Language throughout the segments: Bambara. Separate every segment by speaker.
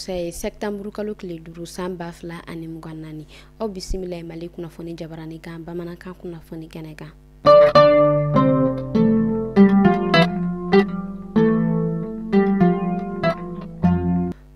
Speaker 1: say septembre kalo kile 5 san 2024 aw bisimila mali kunnafoni jabarani kan bamanankan kunnafoni kɛnɛ kan.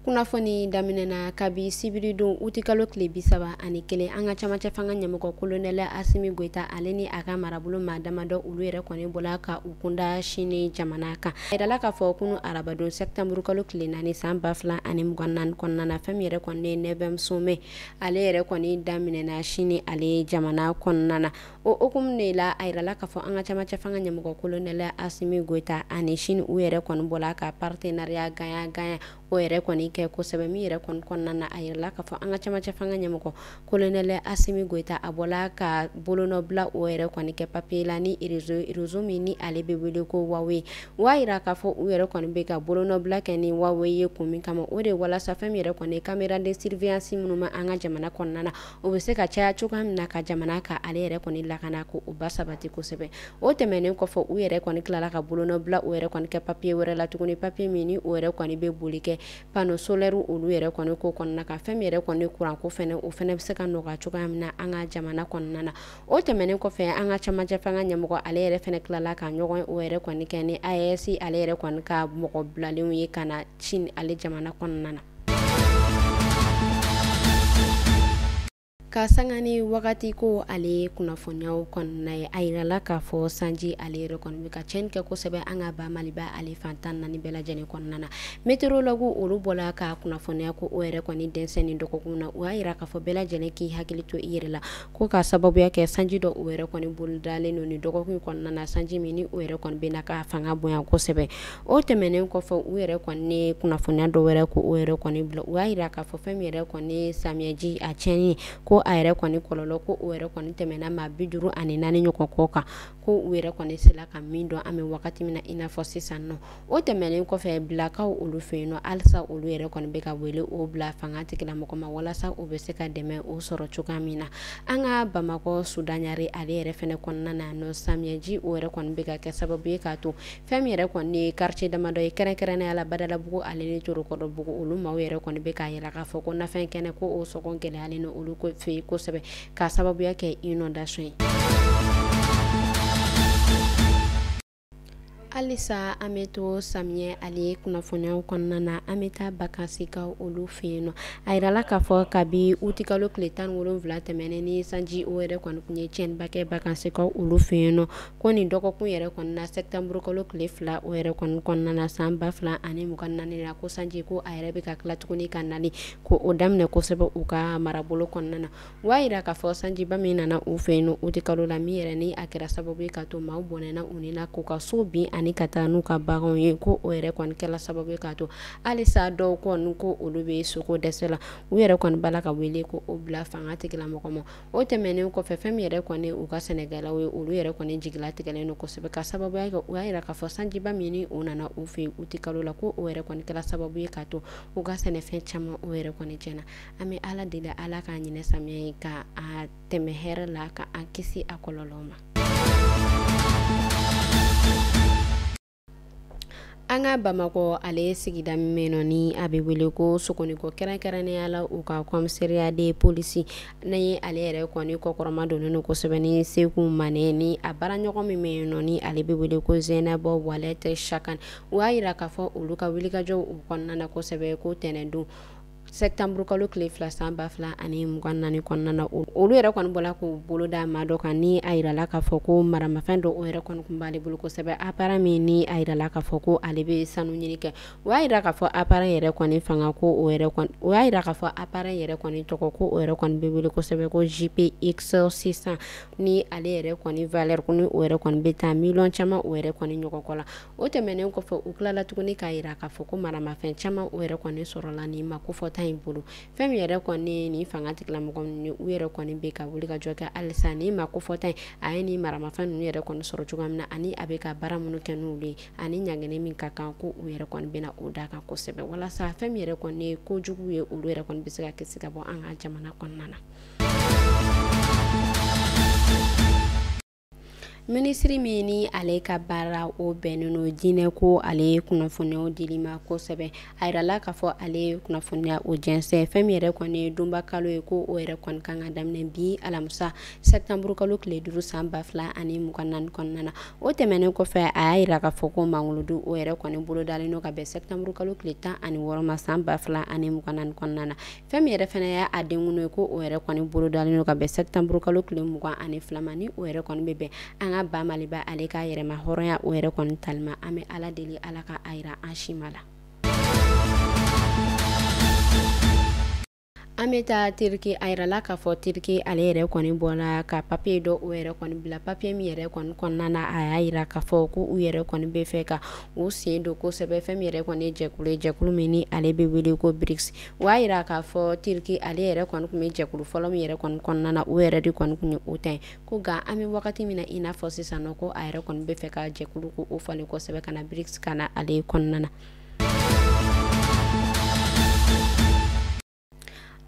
Speaker 1: Kunnafoni daminɛna kabi sibiri don uti kalo tile 31 an ka camacɛ fanga ɲɛmɔgɔ kolonɛla Asimi Goita ale ni a ka marabolo maa damadɔ olu yɛrɛ kɔni bɔla ka u kunda Sini jamana kan. A yirala k'a fɔ kunu arabadon septembre kalo tile 4 san 2024 kɔnɔna na fɛn min yɛrɛ kɔni Nebem Somé ale yɛrɛ kɔni daminɛna Sini ale jamana kɔnɔna na. O hukumu de la a yirala k'a fɔ an ka camacɛ fanga ɲɛmɔgɔ kolonɛla Asimi Goita ani Sini u yɛrɛ kɔni bɔla ka partenariat gagnant o yɛrɛ kɔni kɛ kosɛbɛ min yɛrɛ kɔni kɔnɔna na a yirala k'a fɔ an ka camacɛ fanga ɲɛmɔgɔ kolonɛla Asimi Goita a bɔla ka bolonɔbila o yɛrɛ kɔni kɛ papier la ni réseau min ni ale bɛ wele ko Huawei. Wa yira k'a fɔ u yɛrɛ kɔni bɛ ka bolonɔbila kɛ ni Huawei ye kun min kama o de walasa fɛn min yɛrɛ kɔni caméra de surveillance minnu ma an ka jamana kɔnɔna na o bɛ se ka caya cogoya min na ka jamana ka ale yɛrɛ kɔni lakana ko o ba sabati kosɛbɛ. O tɛmɛnen kɔfɛ u yɛrɛ kɔni tilala ka bolonɔbila o yɛrɛ kɔni kɛ papier wɛrɛ la tuguni papier min ni o yɛrɛ kɔni bɛ boli kɛ panneau solaire olu yɛrɛ kɔni ko kɔnɔna ka fɛn min yɛrɛ kɔni courant ko fɛnɛ o fɛnɛ bɛ se ka nɔgɔya cogoya min na an ka jamana kɔnɔna na. O tɛmɛnen kɔfɛ an ka camacɛ fanga ɲɛmɔgɔ ale yɛrɛ fɛnɛ tilala ka ɲɔgɔn o yɛrɛ kɔni kɛ ni AES ale yɛrɛ kɔni ka mɔgɔ bilalenw ye ka na Chine ale jamana kɔnɔna na. Ka sanga ni wagati ko ale kunnafoniyaw kɔnɔna ye a yirala k'a fɔ sanji ale yɛrɛ kɔni bɛ ka tiɲɛni kɛ kosɛbɛ an ka ba Maliba ale fantan naani bɛɛ lajɛlen kɔnɔna na. Météorologue olu bɔla ka kunnafoniya ko o yɛrɛ kɔni dɛnsɛn ni dɔgɔkun na u y'a yira k'a fɔ bɛɛ lajɛlen k'i hakili to i yɛrɛ la ko ka sababuya kɛ sanji dɔ o yɛrɛ kɔni bolodalen don ni dɔgɔkun kɔnɔna na sanji min ni o yɛrɛ kɔni bɛ na ka fanga bonya kosɛbɛ. O tɛmɛnen kɔfɛ u yɛrɛ kɔni kunnafoniya dɔ wɛrɛ ko o yɛrɛ kɔni bila u y'a yira k'a fɔ fɛn min yɛrɛ kɔni samiyɛji a tiɲɛni ko a yɛrɛ kɔni kɔlɔlɔ ko o yɛrɛ kɔni tɛmɛna maa 54 ɲɔgɔn kɔ kan ko u yɛrɛ kɔni sela ka min dɔn an bɛ wagati min na i n'a fɔ sisan nɔ. O tɛmɛnen kɔfɛ bilakaw olu fɛ yen nɔ halisa olu yɛrɛ kɔni bɛ ka wele o bila fanga tigilamɔgɔ ma walasa u bɛ se ka dɛmɛ o sɔrɔ cogoya min na. An ka Bamakɔ Sudanɲare ale yɛrɛ fɛnɛ kɔnɔna na nɔ samiyɛji o yɛrɛ kɔni bɛ ka kɛ sababu ye k'a to fɛn min yɛrɛ kɔni ye quartier damadɔ ye kɛrɛnkɛrɛnnenya la Badalabugu ale ni Torokɔrɔbugu olu maaw yɛrɛ kɔni bɛ k'a yira k'a fɔ ko nafɛn kɛnɛ ko o sɔngɔ gɛlɛyalen don olu fɛ yen kosɛbɛ ka sababuya kɛ inondation ye. Halisa an bɛ to samiyɛ ale kunnafoniyaw kɔnɔna na an bɛ taa bakansikaw olu fɛ yen nɔ a yirala k'a fɔ kabi uti kalo tile 17 tɛmɛnen ni sanji o yɛrɛ kɔni tun ye tiɲɛniba kɛ bakansikaw olu fɛ yen nɔ ko nin dɔgɔkun yɛrɛ kɔni na septembre kalo tile 2 o yɛrɛ kɔni kɔnɔna na san 2024 la ko sanji ko a yɛrɛ bɛ ka tila tuguni ka nali ko o daminɛ kosɛbɛ u ka marabolo kɔnɔna na. U y'a yira k'a fɔ sanjiba min nana u fɛ yen nɔ uti kalo la min yɛrɛ ni a kɛra sababu ye ka to maaw bɔnɛna u ni na k'u ka so bin ani ka taa n'u ka baganw ye ko o yɛrɛ kɔni kɛla sababu ye k'a to halisa dɔw kɔni ko olu bɛ soko dɛsɛ la u yɛrɛ kɔni bala ka wele ko o bila fanga tigilamɔgɔ ma. O tɛmɛnen kɔfɛ fɛn min yɛrɛ kɔni u ka sɛnɛkɛlaw ye olu yɛrɛ kɔni jigilatigɛlen don kosɛbɛ ka sababuya kɛ u y'a yira k'a fɔ sanjiba min ni o nana u fɛ uti kalo la ko o yɛrɛ kɔni kɛla sababu ye k'a to u ka sɛnɛfɛn caman o yɛrɛ kɔni tiɲɛna. An bɛ Ala deli Ala k'a ɲinɛ samiyɛ ye ka a tɛmɛ hɛrɛ la ka an kisi a kɔlɔlɔw ma. An ka Bamakɔ ale sigida min nɔ ni a bɛ wele ko Sokoniko kɛrɛnkɛrɛnnenya la u ka commissariat de police ni ale yɛrɛ kɔni kɔkɔrɔma donnen don kosɛbɛ ni Seku Mane ni a baaraɲɔgɔn min bɛ yen nɔ ni ale bɛ wele ko Zɛnabɔ Walɛt Shakan u y'a yira k'a fɔ olu ka wulikajɔ u kɔnɔna na kosɛbɛ ko tɛnɛndon septembre kalo tile 2 san 2024 kɔnɔna na olu yɛrɛ kɔni bɔla k'u bolo da maa dɔ kan ni a yirala k'a fɔ ko maramafɛn dɔ o yɛrɛ kɔni kun b'ale bolo kosɛbɛ appareil min ni a yirala k'a fɔ ko ale bɛ sanu ɲini kɛ o y'a yira k'a fɔ appareil yɛrɛ kɔni fanga ko o yɛrɛ kɔni o y'a yira k'a fɔ appareil yɛrɛ kɔni tɔgɔ ko o yɛrɛ kɔni bɛ wele kosɛbɛ ko JPX 600 ni ale yɛrɛ kɔni valeur ko ni o yɛrɛ kɔni bɛ taa million caman o yɛrɛ kɔni ɲɔgɔn kɔ la. O tɛmɛnen kɔfɛ u tilala tuguni k'a yira k'a fɔ ko maramafɛn caman o yɛrɛ kɔni sɔrɔla ni ma ko fɔta in bolo fɛn min yɛrɛ kɔni ni fanga tigilamɔgɔ ninnu u yɛrɛ kɔni bɛ ka wuli ka jɔ kɛ halisa ni ma ko fɔta in a ye ni maramafɛn ninnu yɛrɛ kɔni sɔrɔ cogoya min na ani a bɛ ka baara minnu kɛ n'olu ye ani ɲangɛnɛ min ka kan ko u yɛrɛ kɔni bɛna o da kan kosɛbɛ walasa fɛn min yɛrɛ kɔni ye kojugu ye olu yɛrɛ kɔni bɛ se ka kisi ka bɔ an ka jamana kɔnɔna na. Ministri min ni ale ka baara o bɛnnen no diinɛ ko ale kunnafoniyaw dili ma kosɛbɛ a yirala k'a fɔ ale kunnafoniya o jɛnsɛn fɛn min yɛrɛ kɔni ye donba kalo ye ko o yɛrɛ kɔni kan ka daminɛ bi alamisa sɛptanburu kalo tile 5 san 2024 kɔnɔna na o tɛmɛnen kɔfɛ a y'a yira k'a fɔ ko mangolodu o yɛrɛ kɔni bolo dalen no ka bɛn sɛptanburu kalo tile 16 ma san 2024 kɔnɔna na fɛn min yɛrɛ fɛnɛ y'a a denkuno ye ko o yɛrɛ kɔni bolo dalen no ka bɛn sɛptanburu kalo tile 22 ma ni o yɛrɛ kɔni bɛ bɛn an ka ba Maliba ale ka yɛrɛma hɔrɔnya o yɛrɛ kɔni talima an bɛ ala deli ala ka ayira an sima la. An bɛ taa Turki a yirala k'a fɔ Turki ale yɛrɛ kɔni bɔla ka papiye dɔ o yɛrɛ kɔni bila papiye min yɛrɛ kɔni kɔnɔna na a y'a yira k'a fɔ ko u yɛrɛ kɔni bɛ fɛ ka u sen don kosɛbɛ fɛn min yɛrɛ kɔni ye jɛkulu min ni ale bɛ wele ko BRICS o y'a yira k'a fɔ Turki ale yɛrɛ kɔni tun bɛ jɛkulu fɔlɔ min yɛrɛ kɔni kɔnɔna na o yɛrɛ de kɔni tun ye o ta ye ko nka an bɛ wagati min na i n'a fɔ sisan nɔ ko a yɛrɛ kɔni bɛ fɛ ka jɛkulu ko o falen kosɛbɛ ka na BRICS ka na ale kɔnɔna na.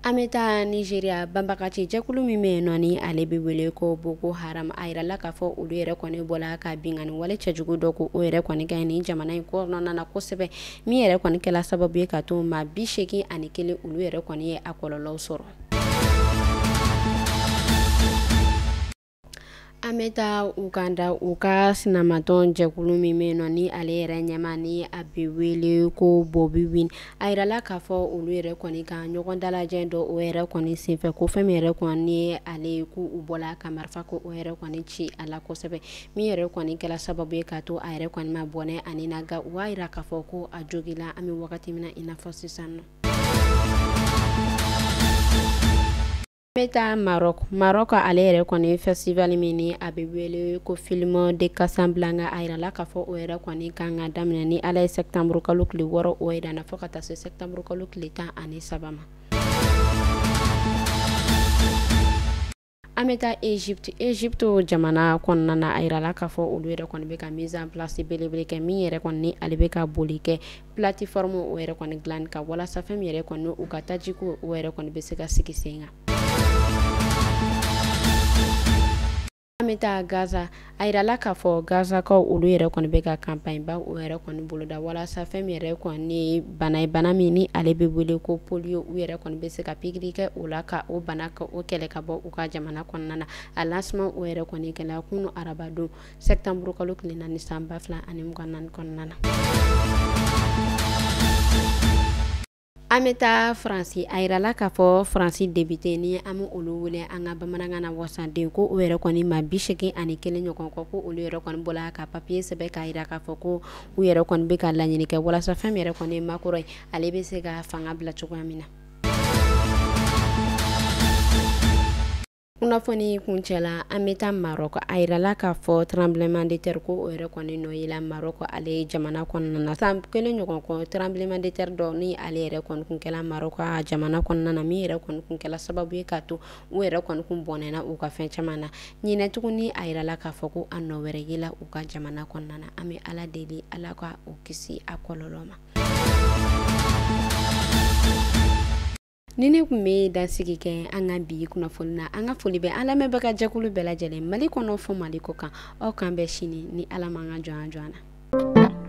Speaker 1: An bɛ taa Nigeria banbagaci jɛkulu min bɛ yen nɔ ni ale bɛ wele ko Boko Haram a yirala k'a fɔ olu yɛrɛ kɔni bɔla ka bingani wale cɛjugu dɔ ko o yɛrɛ kɔni kɛ ni jamana in kɔnɔna na kosɛbɛ min yɛrɛ kɔni kɛla sababu ye ka to maa 81 olu yɛrɛ kɔni ye a kɔlɔlɔw sɔrɔ. An bɛ taa Uganda u ka sinamatɔn jɛkulu min bɛ yen nɔ ni ale yɛrɛ ɲɛmaa ni a bɛ wele ko Bobi Wine a yirala k'a fɔ olu yɛrɛ kɔni ka ɲɔgɔn dalajɛ dɔ o yɛrɛ kɔni senfɛ ko fɛn min yɛrɛ kɔni ye ale ye ko u bɔla ka marifa ko o yɛrɛ kɔni ci a la kosɛbɛ min yɛrɛ kɔni kɛla sababu ye ka to a yɛrɛ kɔni ma bɔnɛ ani naga u b'a yira k'a fɔ ko a jogila an bɛ wagati min na i n'a fɔ sisan nɔ. An bɛ taa Maroc ale yɛrɛ kɔni festival min ni a bɛ wele ko film de Casablanca a yirala k'a fɔ o yɛrɛ kɔni kan ka daminɛ ni ala ye sɛptanburu kalo tile 6 o yɛrɛ na fɔ ka taa se sɛptanburu kalo tile 13 ma. An bɛ taa Egypte jamana kɔnɔna na a yirala k'a fɔ olu yɛrɛ kɔni bɛ ka mise en place belebele kɛ min yɛrɛ kɔni ni ale bɛ ka boli kɛ plateforme o yɛrɛ kɔni dilanni kan walasa fɛn min yɛrɛ kɔni u ka tajiko o yɛrɛ kɔni bɛ se ka sigi sen kan. An bɛ taa Gaza a yirala k'a fɔ Gazakaw olu yɛrɛ kɔni bɛ ka campagne ba o yɛrɛ kɔni boloda walasa fɛn min yɛrɛ kɔni ye bana min ni ale bɛ wele ko polio u yɛrɛ kɔni bɛ se ka pikiri kɛ o la ka o bana o kɛlɛ ka bɔ u ka jamana kɔnɔna na a lancement o yɛrɛ kɔni kɛla kunu arabadon sɛptanburu kalo tile 4 san 2024 kɔnɔna na. An bɛ taa Faransi a yirala k'a fɔ Faransi député ni an bɛ olu wele an ka bamanankan na wasaden ko o yɛrɛ kɔni maa 81 ɲɔgɔn kɔ ko olu yɛrɛ kɔni bɔla ka papiye sɛbɛn k'a yira k'a fɔ ko u yɛrɛ kɔni bɛ ka laɲini kɛ walasa fɛn min yɛrɛ kɔni ye Macron ye ale bɛ se ka fanga bila cogoya min na. Kunnafoni kuncɛla an bɛ taa Maroc a yirala k'a fɔ tremblement de terre ko o yɛrɛ kɔni nɔ yela Maroc ale jamana kɔnɔna na san 1 ɲɔgɔn kɔ tremblement de terre dɔ ni ale yɛrɛ kɔni kun kɛla Maroc a jamana kɔnɔna na min yɛrɛ kɔni kun kɛla sababu ye ka to u yɛrɛ kɔni kun bɔnɛna u ka fɛn caman na ɲinɛ tuguni a yirala k'a fɔ ko a nɔ wɛrɛ yela u ka jamana kɔnɔna na an bɛ ala deli ala ka o kisi a kɔlɔlɔ ma. Ni ne kun bɛ dansigi kɛ an ka bi kunnafoni na an ka foli bɛ an lamɛnbaga jɛkulu bɛɛ lajɛlen Mali kɔnɔ fɔ Mali kɔ kan aw kan bɛ sini ni ala man ka jɔ an na.